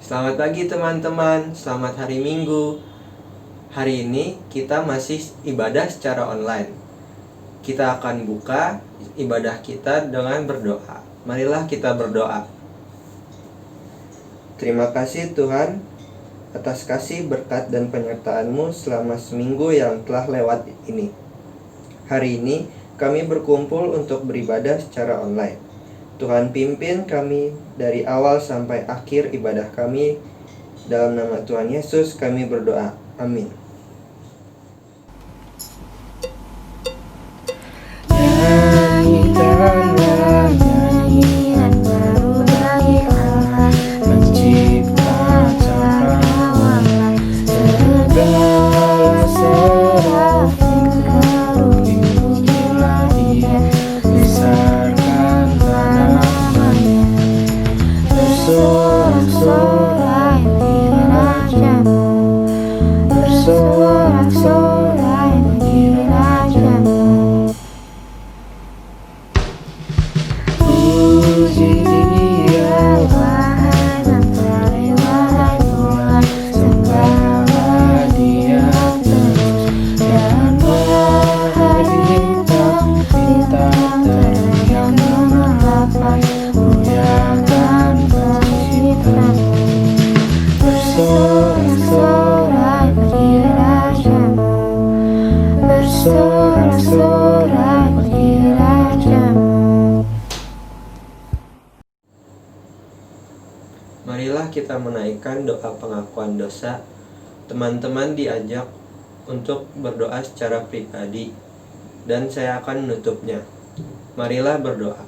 Selamat pagi teman-teman, selamat hari Minggu. Hari ini kita masih ibadah secara online. Kita akan buka ibadah kita dengan berdoa. Marilah kita berdoa. Terima kasih Tuhan atas kasih, berkat, dan penyertaan-Mu selama seminggu yang telah lewat ini. Hari ini kami berkumpul untuk beribadah secara online. Tuhan pimpin kami dari awal sampai akhir ibadah kami. Dalam nama Tuhan Yesus kami berdoa. Amin. Nyanyikanlah nyanyian baru bagi Allah, mencipta cakrawala, segala serafim kerupi pujilah Dia, besarkanlah namanya, bersorak-sorai bagi rajamu, bersorak-sorai bagi rajamu. Puji Dia, wahai mentari, wahai bulan, sembahlah Dia terus, dan wahai bintang-bintang terang yang gemerlapan, muliakan Penciptamu. Bersorak-sorai bagi rajamu, bersorak-sorai bagi rajamu. Marilah kita menaikkan doa pengakuan dosa. Teman-teman diajak untuk berdoa secara pribadi, dan saya akan menutupnya. Marilah berdoa.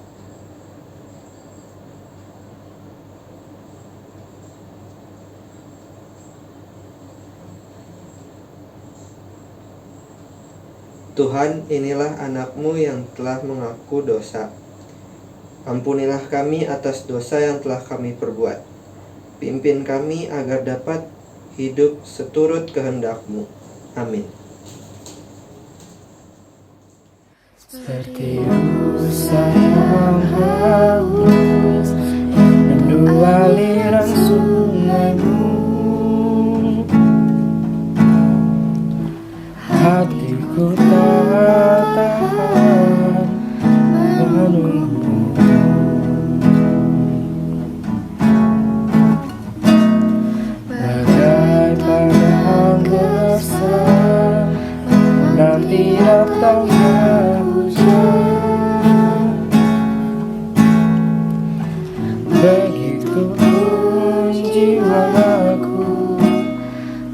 Tuhan, inilah anak-Mu yang telah mengaku dosa. Ampunilah kami atas dosa yang telah kami perbuat. Pimpin kami agar dapat hidup seturut kehendak-Mu. Amin. Seperti rusa yang haus rindu aliran sungai-Mu, hatiku tak tahan menunggu. Bagai padang gersang menanti datangnya hujan, begitu pun jiwaku,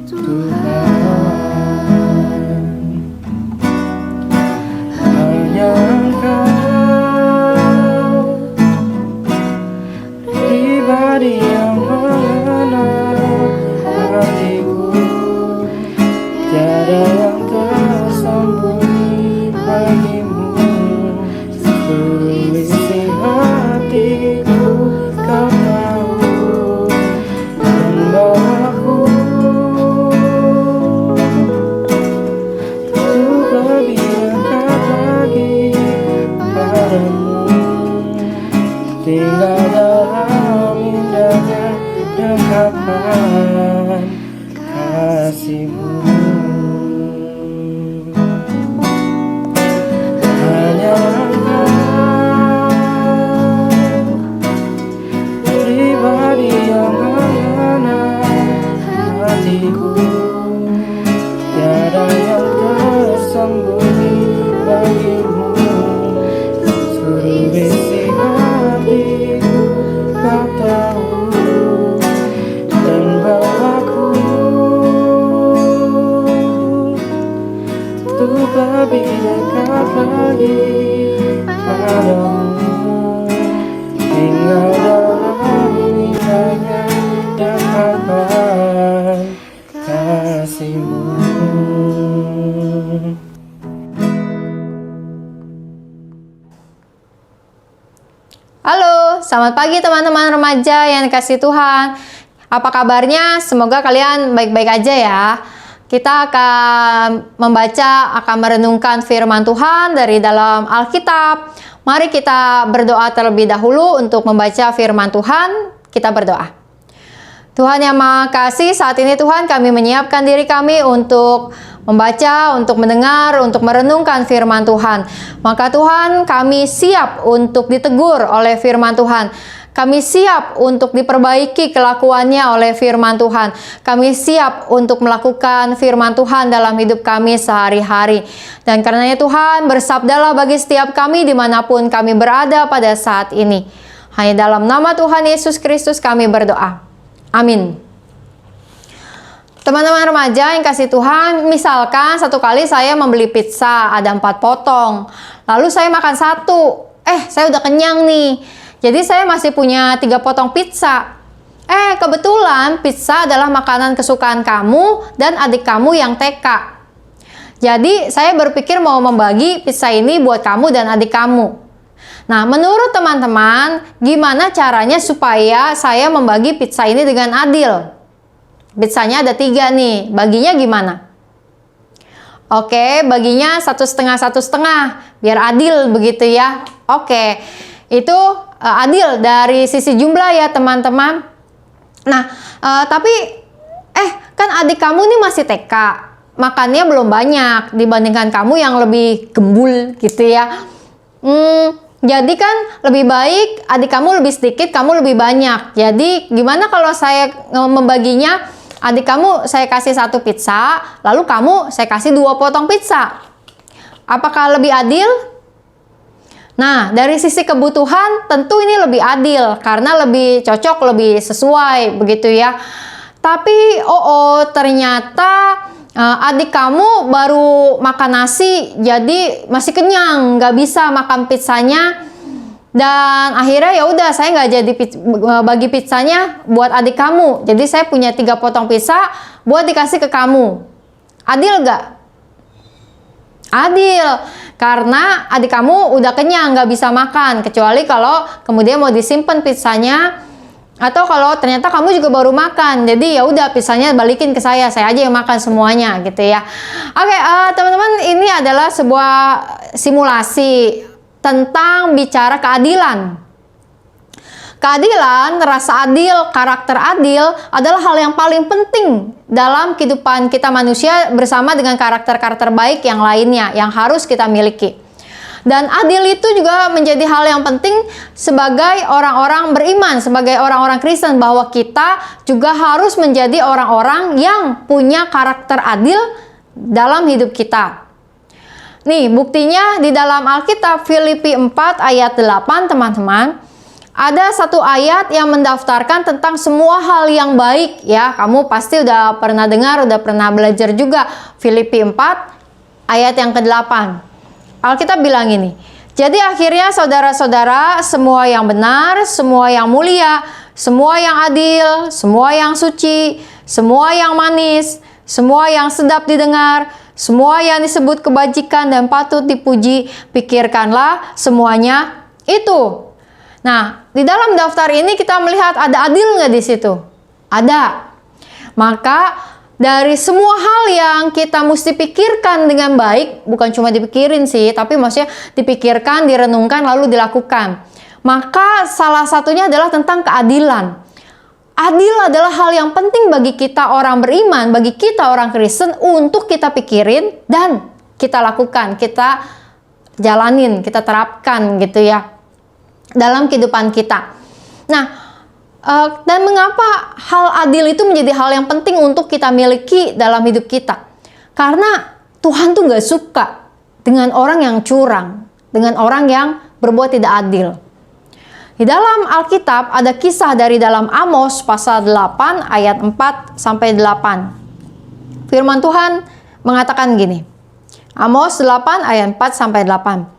Tuhan. Hanya Engkau, pribadi yang mengenal hatiku, tiada yang tersembunyi bagimu. Seisi hatiku Kau tahu, dan bahwaku untuk lebih dekat lagi padamu, tinggal dalam indahnya dekapan kasih-Mu. Hanya Engkau, pribadi yang mengenal hatiku, tiada yang tersembunyi bagimu. Seluruh isi hatiku Kau tahu, dan bahwaku untuk lebih dekat lagi padamu, tinggal dalam indahnya dekapan kasih-Mu. Halo, selamat pagi teman-teman remaja yang dikasihi Tuhan. Apa kabarnya? Semoga kalian baik-baik aja ya. Kita akan membaca, akan merenungkan firman Tuhan dari dalam Alkitab. Mari kita berdoa terlebih dahulu untuk membaca firman Tuhan. Kita berdoa. Tuhan yang Maha Kasih, saat ini Tuhan kami menyiapkan diri kami untuk membaca, untuk mendengar, untuk merenungkan firman Tuhan. Maka Tuhan, kami siap untuk ditegur oleh firman Tuhan. Kami siap untuk diperbaiki kelakuannya oleh firman Tuhan. Kami siap untuk melakukan firman Tuhan dalam hidup kami sehari-hari. Dan karenanya Tuhan, bersabdalah bagi setiap kami dimanapun kami berada pada saat ini. Hanya dalam nama Tuhan Yesus Kristus kami berdoa. Amin. Teman-teman remaja yang kasih Tuhan, misalkan satu kali saya membeli pizza, ada 4 potong. Lalu saya makan 1. Saya udah kenyang nih. Jadi saya masih punya 3 potong pizza. Kebetulan pizza adalah makanan kesukaan kamu dan adik kamu yang TK. Jadi saya berpikir mau membagi pizza ini buat kamu dan adik kamu. Nah, menurut teman-teman, gimana caranya supaya saya membagi pizza ini dengan adil? Pizzanya ada 3 nih, baginya gimana? Oke, baginya 1,5-1,5, biar adil begitu ya. Oke, itu adil dari sisi jumlah ya teman-teman. Nah, tapi kan adik kamu nih masih TK, makannya belum banyak dibandingkan kamu yang lebih gembul gitu ya. Jadi kan lebih baik adik kamu lebih sedikit, kamu lebih banyak. Jadi gimana kalau saya membaginya, adik kamu saya kasih 1 pizza, lalu kamu saya kasih 2 potong pizza. Apakah lebih adil? Nah, dari sisi kebutuhan tentu ini lebih adil karena lebih cocok, lebih sesuai begitu ya. Tapi ternyata adik kamu baru makan nasi, jadi masih kenyang, nggak bisa makan pizzanya. Dan akhirnya ya udah, saya nggak jadi bagi pizzanya buat adik kamu. Jadi saya punya 3 potong pizza buat dikasih ke kamu. Adil nggak? Adil, karena adik kamu udah kenyang, nggak bisa makan. Kecuali kalau kemudian mau disimpan pizzanya, atau kalau ternyata kamu juga baru makan, jadi ya udah pizzanya balikin ke saya aja yang makan semuanya gitu ya. Oke, teman-teman, ini adalah sebuah simulasi tentang bicara keadilan. Keadilan, rasa adil, karakter adil adalah hal yang paling penting dalam kehidupan kita manusia bersama dengan karakter-karakter baik yang lainnya yang harus kita miliki. Dan adil itu juga menjadi hal yang penting sebagai orang-orang beriman, sebagai orang-orang Kristen, bahwa kita juga harus menjadi orang-orang yang punya karakter adil dalam hidup kita. Nih, buktinya di dalam Alkitab Filipi 4 ayat 8, teman-teman. Ada satu ayat yang mendaftarkan tentang semua hal yang baik ya. Kamu pasti udah pernah dengar, udah pernah belajar juga. Filipi 4 ayat yang ke-8. Alkitab bilang ini, jadi akhirnya saudara-saudara, semua yang benar, semua yang mulia, semua yang adil, semua yang suci, semua yang manis, semua yang sedap didengar, semua yang disebut kebajikan dan patut dipuji, pikirkanlah semuanya itu. Nah, di dalam daftar ini kita melihat ada adil nggak di situ? Ada. Maka dari semua hal yang kita mesti pikirkan dengan baik, bukan cuma dipikirin sih, tapi maksudnya dipikirkan, direnungkan, lalu dilakukan. Maka salah satunya adalah tentang keadilan. Adil adalah hal yang penting bagi kita orang beriman, bagi kita orang Kristen untuk kita pikirin dan kita lakukan, kita jalanin, kita terapkan gitu ya dalam kehidupan kita. Nah, dan mengapa hal adil itu menjadi hal yang penting untuk kita miliki dalam hidup kita? Karena Tuhan tuh gak suka dengan orang yang curang, dengan orang yang berbuat tidak adil. Di dalam Alkitab ada kisah dari dalam Amos pasal 8 ayat 4-8. Firman Tuhan mengatakan gini. Amos 8 ayat 4-8.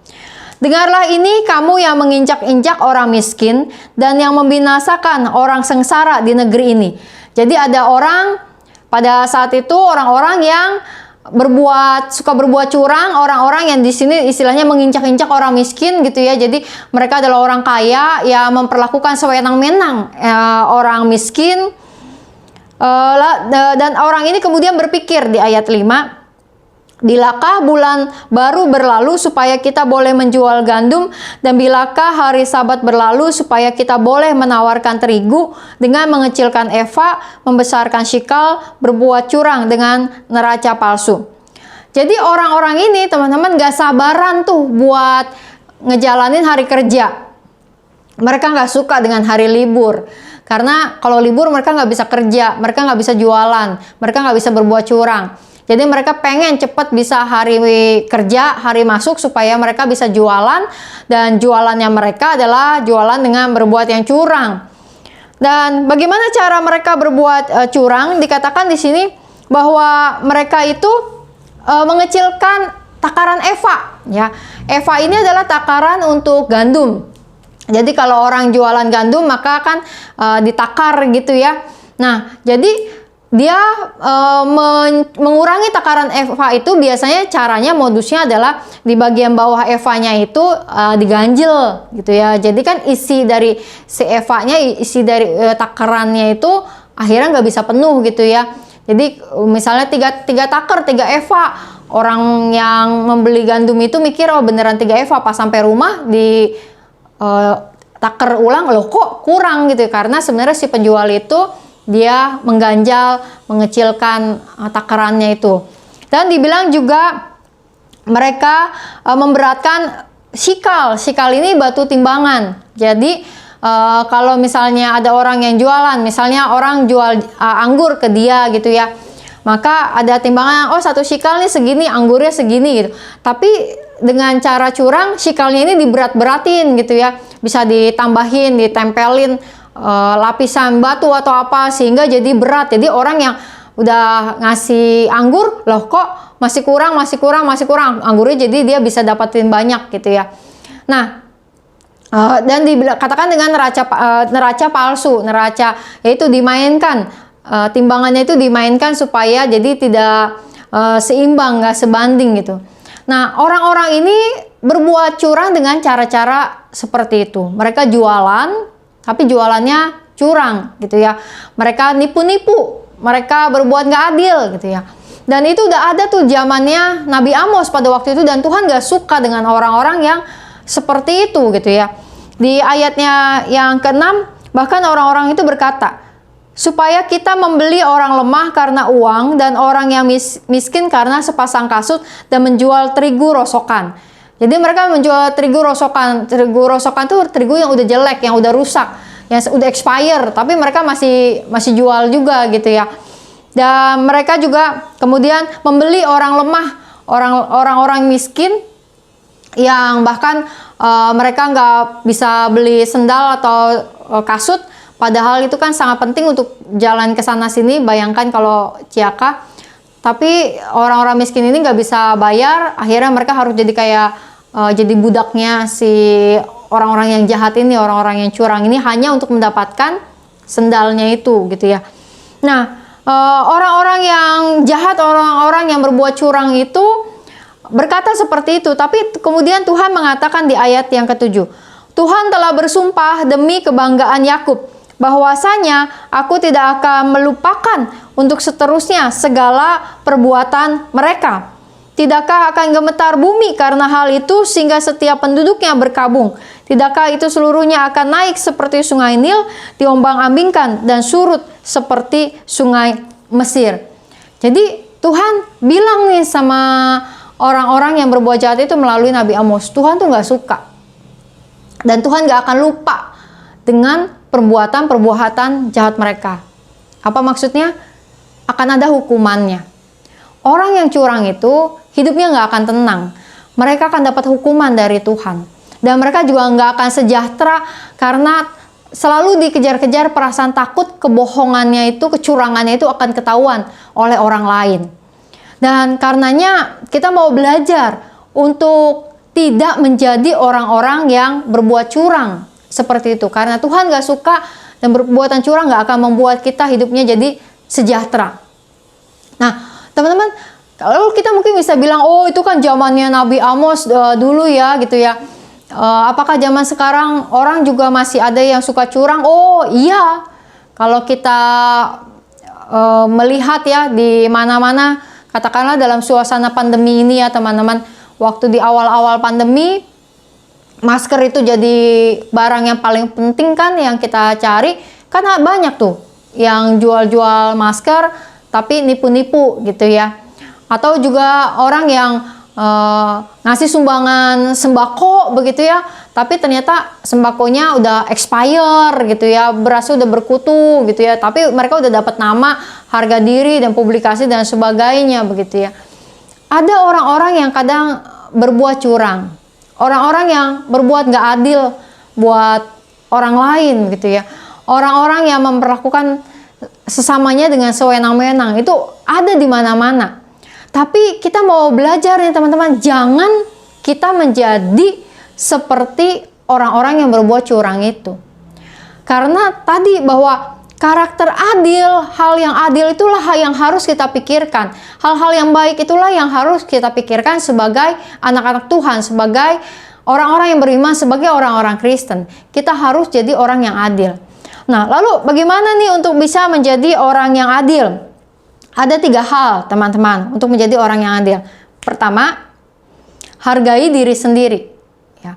Dengarlah ini kamu yang menginjak-injak orang miskin dan yang membinasakan orang sengsara di negeri ini. Jadi ada orang pada saat itu, orang-orang yang suka berbuat curang, orang-orang yang di sini istilahnya menginjak-injak orang miskin gitu ya. Jadi mereka adalah orang kaya yang memperlakukan sewenang-wenang orang miskin. Dan orang ini kemudian berpikir di ayat 5, Bilakah bulan baru berlalu supaya kita boleh menjual gandum, dan bilakah hari Sabat berlalu supaya kita boleh menawarkan terigu dengan mengecilkan eva, membesarkan shikal, berbuat curang dengan neraca palsu. Jadi orang-orang ini teman-teman gak sabaran tuh buat ngejalanin hari kerja. Mereka gak suka dengan hari libur. Karena kalau libur mereka gak bisa kerja, mereka gak bisa jualan, mereka gak bisa berbuat curang. Jadi mereka pengen cepat bisa hari kerja, hari masuk supaya mereka bisa jualan, dan jualannya mereka adalah jualan dengan berbuat yang curang. Dan bagaimana cara mereka berbuat curang? Dikatakan di sini bahwa mereka itu mengecilkan takaran eva, ya. Eva ini adalah takaran untuk gandum. Jadi kalau orang jualan gandum maka kan ditakar gitu ya. Nah, jadi dia mengurangi takaran eva itu biasanya caranya modusnya adalah di bagian bawah evanya itu diganjel gitu ya. Jadi kan isi dari si evanya, isi dari takarannya itu akhirnya nggak bisa penuh gitu ya. Jadi misalnya 3 takar 3 eva, orang yang membeli gandum itu mikir oh beneran 3 eva, pas sampai rumah di takar ulang, loh kok kurang gitu, karena sebenarnya si penjual itu dia mengganjal, mengecilkan takarannya itu. Dan dibilang juga mereka memberatkan shikal. Shikal ini batu timbangan. Jadi kalau misalnya ada orang yang jualan, misalnya orang jual anggur ke dia gitu ya, maka ada timbangan, oh 1 shikal nih segini, anggurnya segini gitu. Tapi dengan cara curang, shikalnya ini diberat-beratin gitu ya, bisa ditambahin, ditempelin lapisan batu atau apa sehingga jadi berat. Jadi orang yang udah ngasih anggur, loh kok masih kurang, anggurnya, jadi dia bisa dapatin banyak gitu ya. Nah, dan dikatakan dengan neraca palsu, neraca yaitu dimainkan, timbangannya itu dimainkan supaya jadi tidak seimbang, nggak sebanding gitu. Nah, orang-orang ini berbuat curang dengan cara-cara seperti itu. Mereka jualan, tapi jualannya curang gitu ya. Mereka nipu-nipu, mereka berbuat nggak adil gitu ya. Dan itu udah ada tuh zamannya Nabi Amos pada waktu itu, dan Tuhan nggak suka dengan orang-orang yang seperti itu gitu ya. Di ayatnya yang ke-6, bahkan orang-orang itu berkata, supaya kita membeli orang lemah karena uang, dan orang yang miskin karena sepasang kasut, dan menjual terigu rosokan. Jadi mereka menjual terigu rosokan. Terigu rosokan itu terigu yang udah jelek, yang udah rusak, yang udah expire, tapi mereka masih jual juga gitu ya. Dan mereka juga kemudian membeli orang lemah, orang-orang miskin yang bahkan mereka nggak bisa beli sendal atau kasut, padahal itu kan sangat penting untuk jalan ke sana sini. Bayangkan kalau Ciaka, tapi orang-orang miskin ini nggak bisa bayar, akhirnya mereka harus jadi kayak jadi budaknya si orang-orang yang jahat ini, orang-orang yang curang ini, hanya untuk mendapatkan sendalnya itu gitu ya. Nah, orang-orang yang jahat, orang-orang yang berbuat curang itu berkata seperti itu, tapi kemudian Tuhan mengatakan di ayat yang ke-7, Tuhan telah bersumpah demi kebanggaan Yakub, bahwasanya aku tidak akan melupakan untuk seterusnya segala perbuatan mereka. Tidakkah akan gemetar bumi karena hal itu sehingga setiap penduduknya berkabung? Tidakkah itu seluruhnya akan naik seperti sungai Nil, diombang-ambingkan dan surut seperti sungai Mesir? Jadi Tuhan bilang nih sama orang-orang yang berbuat jahat itu melalui Nabi Amos, Tuhan tuh gak suka. Dan Tuhan gak akan lupa dengan perbuatan-perbuatan jahat mereka. Apa maksudnya? Akan ada hukumannya. Orang yang curang itu hidupnya nggak akan tenang. Mereka akan dapat hukuman dari Tuhan. Dan mereka juga nggak akan sejahtera karena selalu dikejar-kejar perasaan takut kebohongannya itu, kecurangannya itu akan ketahuan oleh orang lain. Dan karenanya kita mau belajar untuk tidak menjadi orang-orang yang berbuat curang seperti itu. Karena Tuhan nggak suka, dan perbuatan curang nggak akan membuat kita hidupnya jadi sejahtera. Nah, teman-teman, kalau kita mungkin bisa bilang, oh itu kan zamannya Nabi Amos dulu ya gitu ya. Apakah zaman sekarang orang juga masih ada yang suka curang? Oh iya, kalau kita melihat ya di mana-mana Katakanlah dalam suasana pandemi ini ya teman-teman, waktu di awal-awal pandemi, masker itu jadi barang yang paling penting kan yang kita cari, karena banyak tuh yang jual-jual masker tapi nipu-nipu gitu ya. Atau juga orang yang ngasih sumbangan sembako begitu ya, tapi ternyata sembakonya udah expire gitu ya, berasnya udah berkutu gitu ya, tapi mereka udah dapat nama, harga diri, dan publikasi dan sebagainya begitu ya. Ada orang-orang yang kadang berbuat curang, orang-orang yang berbuat gak adil buat orang lain gitu ya, orang-orang yang memperlakukan sesamanya dengan sewenang-wenang, itu ada di mana-mana. Tapi kita mau belajar nih teman-teman, jangan kita menjadi seperti orang-orang yang berbuat curang itu. Karena tadi bahwa karakter adil, hal yang adil itulah yang harus kita pikirkan. Hal-hal yang baik itulah yang harus kita pikirkan sebagai anak-anak Tuhan, sebagai orang-orang yang beriman, sebagai orang-orang Kristen. Kita harus jadi orang yang adil. Nah, lalu bagaimana nih untuk bisa menjadi orang yang adil? Ada 3 hal teman-teman untuk menjadi orang yang adil. Pertama, hargai diri sendiri. Ya.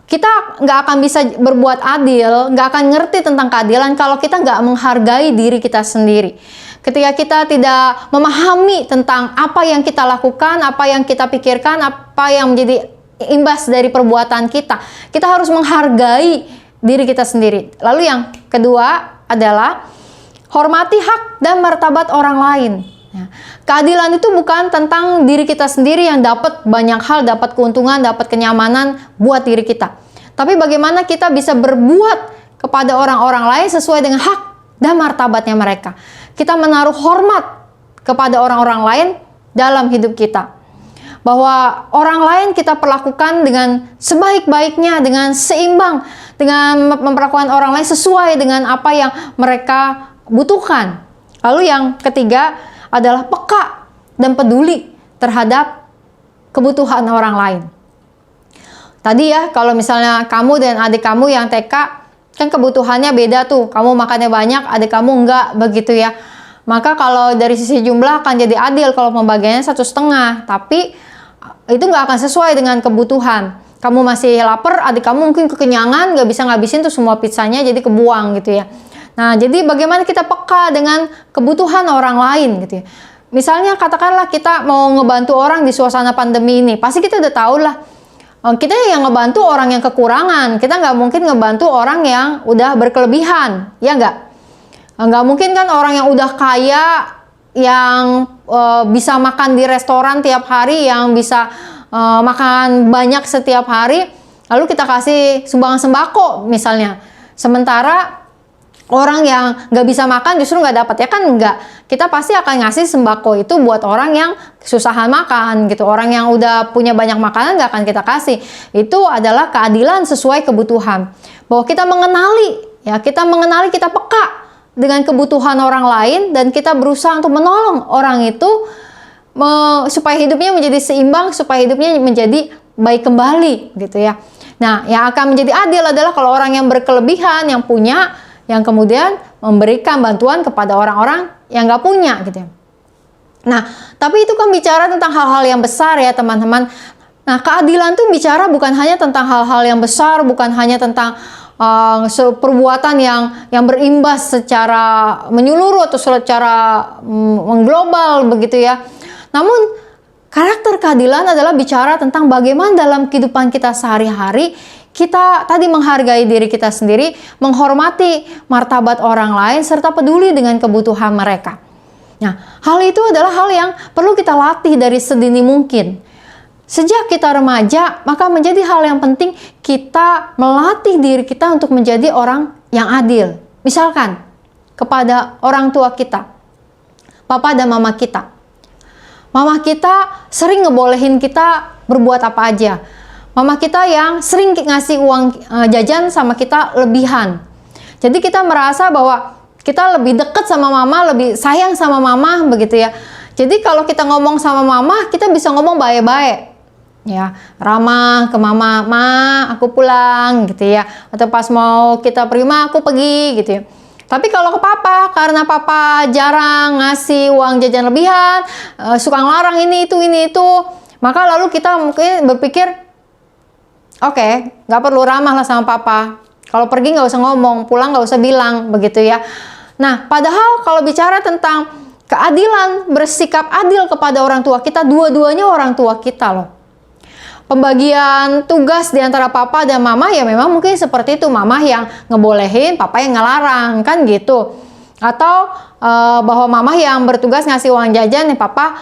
Kita nggak akan bisa berbuat adil, nggak akan ngerti tentang keadilan kalau kita nggak menghargai diri kita sendiri. Ketika kita tidak memahami tentang apa yang kita lakukan, apa yang kita pikirkan, apa yang menjadi imbas dari perbuatan kita, kita harus menghargai diri kita sendiri. Lalu yang kedua adalah hormati hak dan martabat orang lain. Ya. Keadilan itu bukan tentang diri kita sendiri yang dapat banyak hal, dapat keuntungan, dapat kenyamanan buat diri kita. Tapi bagaimana kita bisa berbuat kepada orang-orang lain sesuai dengan hak dan martabatnya mereka. Kita menaruh hormat kepada orang-orang lain dalam hidup kita. Bahwa orang lain kita perlakukan dengan sebaik-baiknya, dengan seimbang, dengan memperlakukan orang lain sesuai dengan apa yang mereka butuhkan. Lalu yang ketiga adalah peka dan peduli terhadap kebutuhan orang lain. Tadi ya, kalau misalnya kamu dan adik kamu yang TK, kan kebutuhannya beda tuh. Kamu makannya banyak, adik kamu enggak, begitu ya. Maka kalau dari sisi jumlah akan jadi adil kalau pembagiannya 1,5. Tapi itu nggak akan sesuai dengan kebutuhan. Kamu masih lapar, adik kamu mungkin kekenyangan, nggak bisa ngabisin tuh semua pizzanya, jadi kebuang gitu ya. Nah, jadi bagaimana kita peka dengan kebutuhan orang lain gitu ya. Misalnya katakanlah kita mau ngebantu orang di suasana pandemi ini, pasti kita udah tahu lah, kita yang ngebantu orang yang kekurangan, kita nggak mungkin ngebantu orang yang udah berkelebihan, ya nggak? Nggak mungkin kan orang yang udah kaya, yang bisa makan di restoran tiap hari, yang bisa makan banyak setiap hari, lalu kita kasih sumbangan sembako misalnya. Sementara orang yang nggak bisa makan justru nggak dapat, ya kan enggak. Kita pasti akan ngasih sembako itu buat orang yang kesusahan makan gitu. Orang yang udah punya banyak makanan nggak akan kita kasih. Itu adalah keadilan sesuai kebutuhan. Bahwa kita mengenali, ya kita mengenali, kita peka dengan kebutuhan orang lain, dan kita berusaha untuk menolong orang itu supaya hidupnya menjadi seimbang, supaya hidupnya menjadi baik kembali gitu ya. Nah, yang akan menjadi adil adalah kalau orang yang berkelebihan, yang punya, yang kemudian memberikan bantuan kepada orang-orang yang nggak punya gitu ya. Nah, tapi itu kan bicara tentang hal-hal yang besar ya teman-teman. Nah, keadilan tuh bicara bukan hanya tentang hal-hal yang besar, bukan hanya tentang perbuatan yang berimbas secara menyeluruh atau secara mengglobal begitu ya. Namun karakter keadilan adalah bicara tentang bagaimana dalam kehidupan kita sehari-hari kita tadi menghargai diri kita sendiri, menghormati martabat orang lain, serta peduli dengan kebutuhan mereka. Nah, hal itu adalah hal yang perlu kita latih dari sedini mungkin. Sejak kita remaja, maka menjadi hal yang penting kita melatih diri kita untuk menjadi orang yang adil. Misalkan, kepada orang tua kita, papa dan mama kita. Mama kita sering ngebolehin kita berbuat apa aja. Mama kita yang sering ngasih uang jajan sama kita lebihan. Jadi kita merasa bahwa kita lebih dekat sama mama, lebih sayang sama mama begitu ya. Jadi kalau kita ngomong sama mama, kita bisa ngomong baik-baik. Ya, ramah ke mama, "Ma, aku pulang," gitu ya. Atau pas mau kita pergi, "Ma, aku pergi," gitu ya. Tapi kalau ke papa, karena papa jarang ngasih uang jajan lebihan, suka ngelarang ini itu, maka lalu kita mungkin berpikir, oke, nggak perlu ramah lah sama papa. Kalau pergi nggak usah ngomong, pulang nggak usah bilang, begitu ya. Nah, padahal kalau bicara tentang keadilan, bersikap adil kepada orang tua kita, dua-duanya orang tua kita loh. Pembagian tugas di antara papa dan mama ya memang mungkin seperti itu. Mama yang ngebolehin, papa yang ngelarang, kan gitu. Atau bahwa mama yang bertugas ngasih uang jajan, papa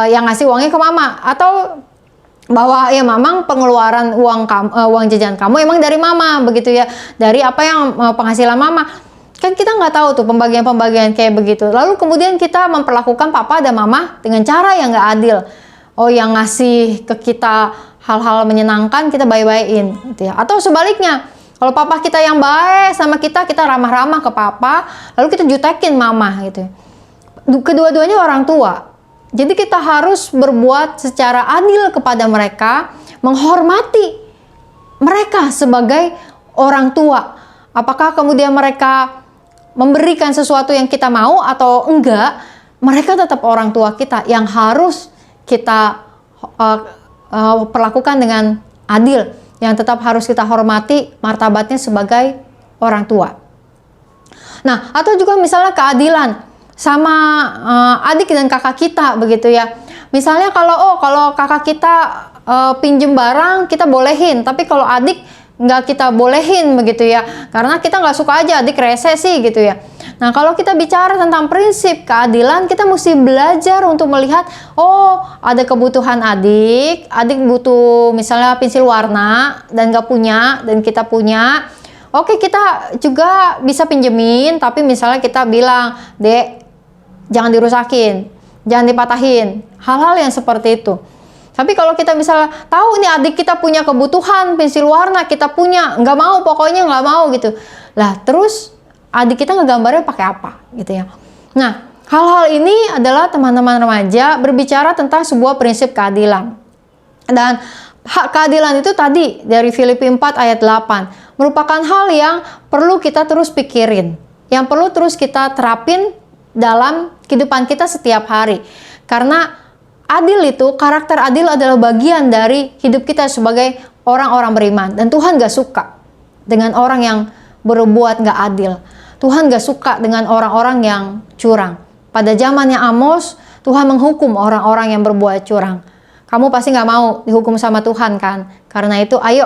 yang ngasih uangnya ke mama. Atau bahwa ya memang pengeluaran uang jajan kamu emang dari mama, begitu ya. Dari apa yang penghasilan mama. Kan kita nggak tahu tuh pembagian-pembagian kayak begitu. Lalu kemudian kita memperlakukan papa dan mama dengan cara yang nggak adil. Oh, yang ngasih ke kita hal-hal menyenangkan kita baik-baikin gitu ya. Atau sebaliknya, kalau papa kita yang baik sama kita ramah-ramah ke papa, lalu kita jutekin mama gitu. Kedua-duanya orang tua. Jadi kita harus berbuat secara adil kepada mereka, menghormati mereka sebagai orang tua. Apakah kemudian mereka memberikan sesuatu yang kita mau atau enggak, mereka tetap orang tua kita yang harus kita perlakukan dengan adil, yang tetap harus kita hormati martabatnya sebagai orang tua. Nah, atau juga misalnya keadilan sama adik dan kakak kita, begitu ya. Misalnya kalau kakak kita pinjem barang kita bolehin, tapi kalau adik nggak kita bolehin, begitu ya, karena kita nggak suka aja adik rese sih, gitu ya. Nah, kalau kita bicara tentang prinsip keadilan, kita mesti belajar untuk melihat, oh, ada kebutuhan adik butuh misalnya pensil warna dan nggak punya, dan kita punya. Oke, kita juga bisa pinjemin, tapi misalnya kita bilang, Dek, jangan dirusakin, jangan dipatahin, hal-hal yang seperti itu. Tapi kalau kita misalnya tahu nih adik kita punya kebutuhan pensil warna, kita punya, nggak mau, pokoknya nggak mau gitu. Lah, terus adik kita ngegambarnya pakai apa gitu ya. Nah, hal-hal ini adalah teman-teman remaja berbicara tentang sebuah prinsip keadilan. Dan hak keadilan itu tadi dari Filipi 4 ayat 8 merupakan hal yang perlu kita terus pikirin, yang perlu terus kita terapin dalam kehidupan kita setiap hari. Karena adil itu, karakter adil adalah bagian dari hidup kita sebagai orang-orang beriman. Dan Tuhan gak suka dengan orang yang berbuat gak adil. Tuhan gak suka dengan orang-orang yang curang. Pada zamannya Amos, Tuhan menghukum orang-orang yang berbuat curang. Kamu pasti gak mau dihukum sama Tuhan kan? Karena itu ayo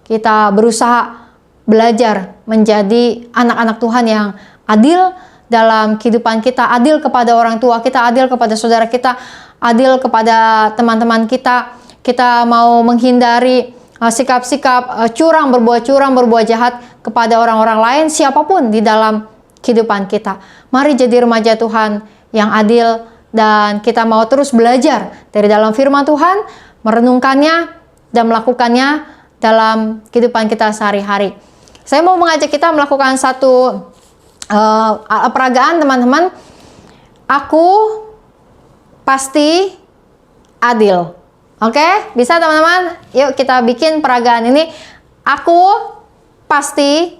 kita berusaha belajar menjadi anak-anak Tuhan yang adil dalam kehidupan kita. Adil kepada orang tua kita, adil kepada saudara kita, adil kepada teman-teman kita. Kita mau menghindari sikap-sikap curang, berbuat jahat kepada orang-orang lain, siapapun di dalam kehidupan kita. Mari jadi remaja Tuhan yang adil, dan kita mau terus belajar dari dalam firman Tuhan, merenungkannya dan melakukannya dalam kehidupan kita sehari-hari. Saya mau mengajak kita melakukan satu peragaan, teman-teman. Aku pasti adil. Oke, bisa teman-teman? Yuk kita bikin peragaan ini. Aku pasti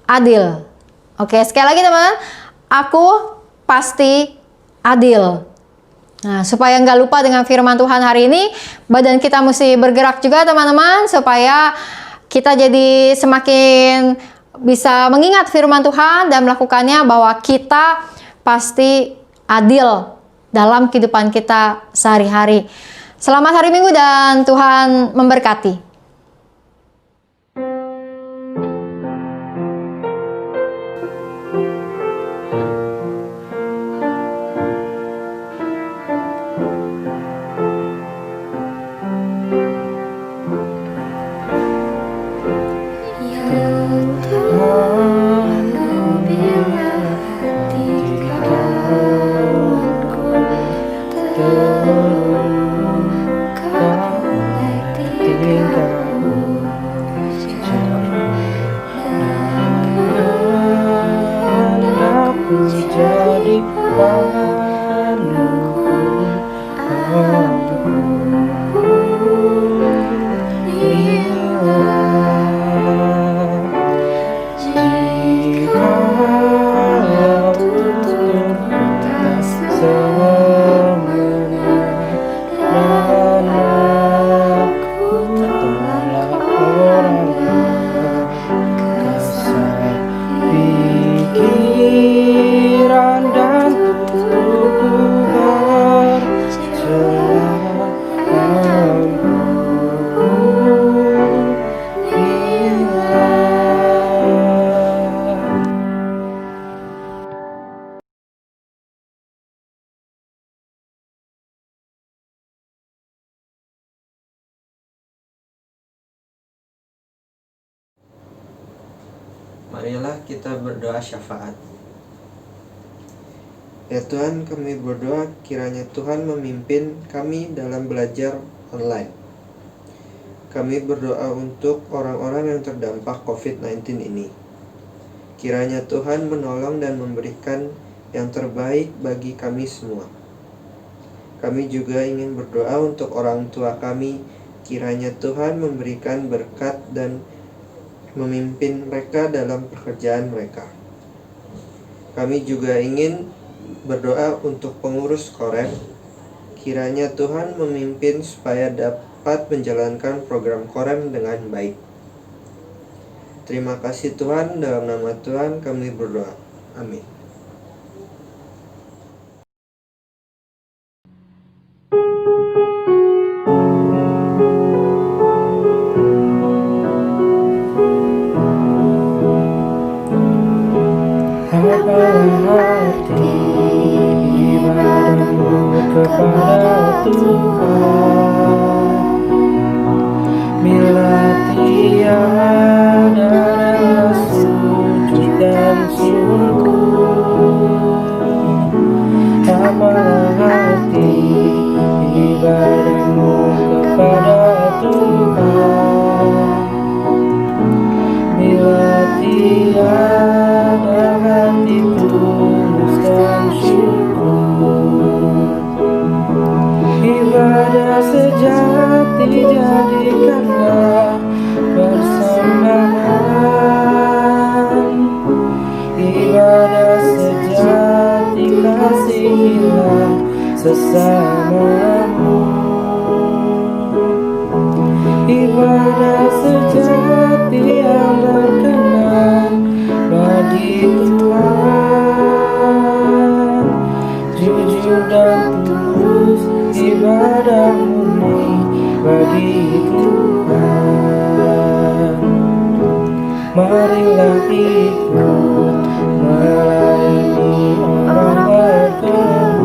adil. Oke, sekali lagi teman-teman. Aku pasti adil. Nah, supaya nggak lupa dengan firman Tuhan hari ini, badan kita mesti bergerak juga teman-teman, supaya kita jadi semakin bisa mengingat firman Tuhan dan melakukannya, bahwa kita pasti adil dalam kehidupan kita sehari-hari. Selamat hari Minggu dan Tuhan memberkati. Marilah kita berdoa syafaat. Ya Tuhan, kami berdoa kiranya Tuhan memimpin kami dalam belajar online. Kami berdoa untuk orang-orang yang terdampak COVID-19 ini. Kiranya Tuhan menolong dan memberikan yang terbaik bagi kami semua. Kami juga ingin berdoa untuk orang tua kami. Kiranya Tuhan memberikan berkat dan memimpin mereka dalam pekerjaan mereka. Kami juga ingin berdoa untuk pengurus Korem. Kiranya Tuhan memimpin supaya dapat menjalankan program Korem dengan baik. Terima kasih Tuhan, dalam nama Tuhan kami berdoa. Amin. Apalah arti ibadahmu kepada Tuhan, bila tiada rela sujud dan syukur. Apalah arti ibadahmu kepada Tuhan, bila tiada hati tulus dan syukur. Ibadah sejati jadikanlah persembahan, ibadah sejati kasihilah sesamamu. Ibadah sejati yang berkenan bagi Tuhan, jujur dan tulus ibadah murni bagi Tuhan. Marilah ikut melayani orang berkebutuhan,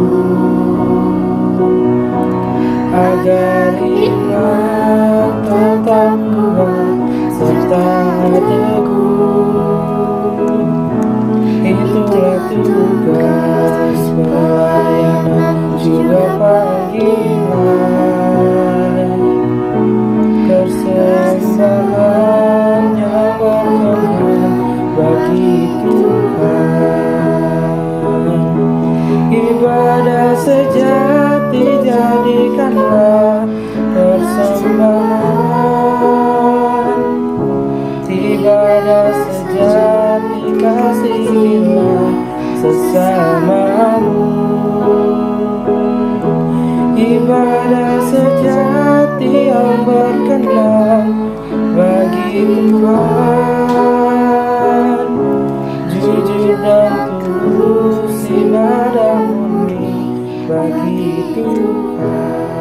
agar iman tetap kuat serta teguh. Itulah tugas pelayanan juga panggilan, persembahan yang berkenan bagi Tuhan. Ibadah sejati jadikanlah persembahan, ibadah sejati kasihilah sesamamu. Ibadah sejati yang berkenan bagi Tuhan, jujur dan tulus ibadah murni bagi Tuhan.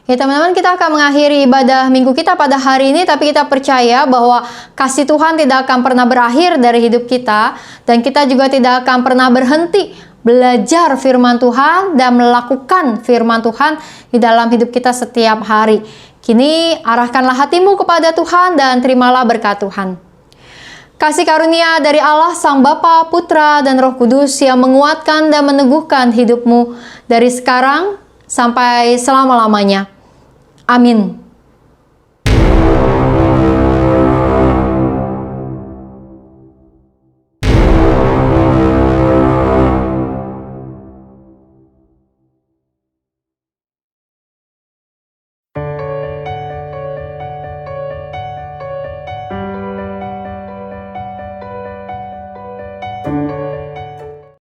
Ya teman-teman, kita akan mengakhiri ibadah minggu kita pada hari ini, tapi kita percaya bahwa kasih Tuhan tidak akan pernah berakhir dari hidup kita, dan kita juga tidak akan pernah berhenti belajar firman Tuhan dan melakukan firman Tuhan di dalam hidup kita setiap hari. Kini arahkanlah hatimu kepada Tuhan dan terimalah berkat Tuhan. Kasih karunia dari Allah Sang Bapa, Putra, dan Roh Kudus yang menguatkan dan meneguhkan hidupmu dari sekarang sampai selama-lamanya. Amin.